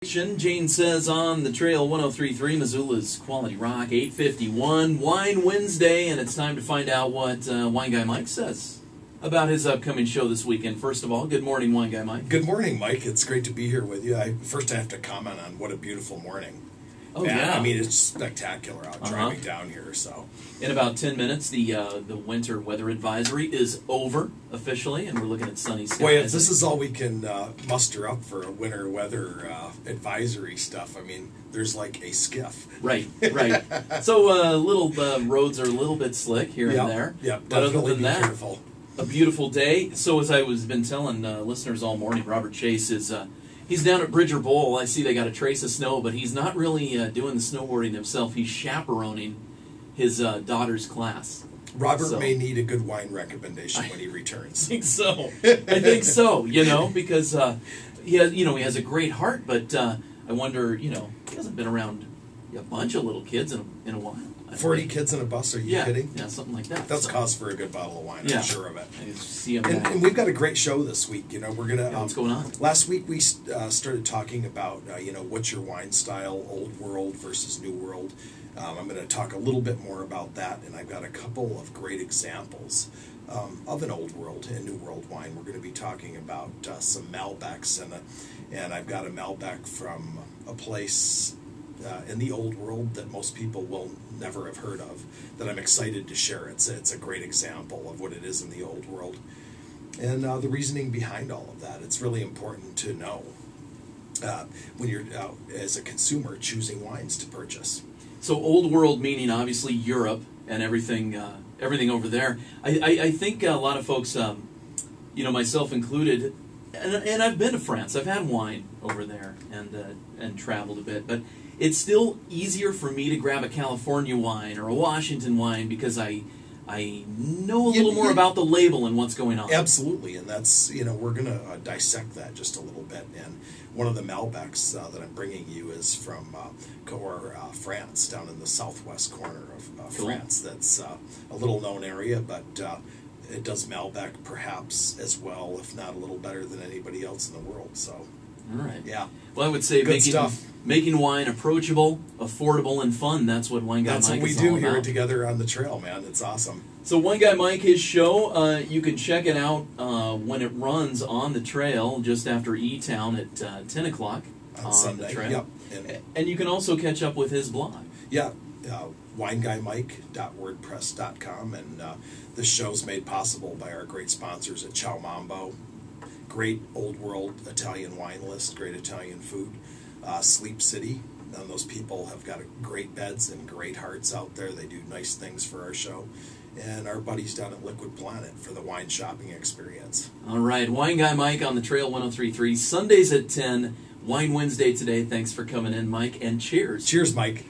Jane says on the trail 103.3 Missoula's Quality Rock 851 Wine Wednesday, and it's time to find out what Wine Guy Mike says about his upcoming show this weekend. First of all, good morning, Wine Guy Mike. Good morning, Mike. It's great to be here with you. First, I have to comment on what a beautiful morning. Oh, yeah. I mean, it's spectacular out driving down here. So, in about 10 minutes, the winter weather advisory is over officially, and we're looking at sunny skies. boy, if this is all we can muster up for a winter weather advisory stuff, I mean, there's like a skiff. Right, right. So, little roads are a little bit slick here and there. Yeah, but other than that, careful. A beautiful day. So, as I was been telling listeners all morning, Robert Chase is. He's down at Bridger Bowl. I see they got a trace of snow, but he's not really doing the snowboarding himself. He's chaperoning his daughter's class. Robert may need a good wine recommendation when he returns. I think so. I think so. Because he has a great heart, but I wonder, he hasn't been around a bunch of little kids in a while. 40 kids in a bus? Are you kidding? Yeah, something like that. That's cause for a good bottle of wine. I'm sure of it. I see him and we've got a great show this week. We're gonna. What's going on? Last week we started talking about what's your wine style, old world versus new world. I'm going to talk a little bit more about that, and I've got a couple of great examples of an old world and new world wine. We're going to be talking about some Malbecs, and I've got a Malbec from a place in the old world that most people will never have heard of, that I'm excited to share. It's a great example of what it is in the old world, and the reasoning behind all of that. It's really important to know when you're as a consumer choosing wines to purchase. So old world meaning obviously Europe and everything over there. I think a lot of folks, myself included, and I've been to France. I've had wine over there and traveled a bit, but it's still easier for me to grab a California wine or a Washington wine because I know a little more about the label and what's going on. Absolutely, and that's, we're going to dissect that just a little bit. And one of the Malbecs that I'm bringing you is from Cahors, France, down in the southwest corner of France. That's a little known area, but it does Malbec perhaps as well, if not a little better than anybody else in the world. So, all right. Yeah. Well, I would say making wine approachable, affordable, and fun. That's what Wine Guy Mike is all about. That's what we do here together on the trail, man. It's awesome. So Wine Guy Mike, his show, you can check it out when it runs on the trail just after E-Town at 10 o'clock on Sunday. The trail. Yep. And you can also catch up with his blog. Yeah. WineGuyMike.wordpress.com, and this show's made possible by our great sponsors at Ciao Mambo, great old world Italian wine list, great Italian food, Sleep City, and those people have got great beds and great hearts out there. They do nice things for our show, and our buddies down at Liquid Planet for the wine shopping experience. All right, Wine Guy Mike on the trail 103.3, Sundays at 10, Wine Wednesday today. Thanks for coming in, Mike, and cheers. Cheers, Mike.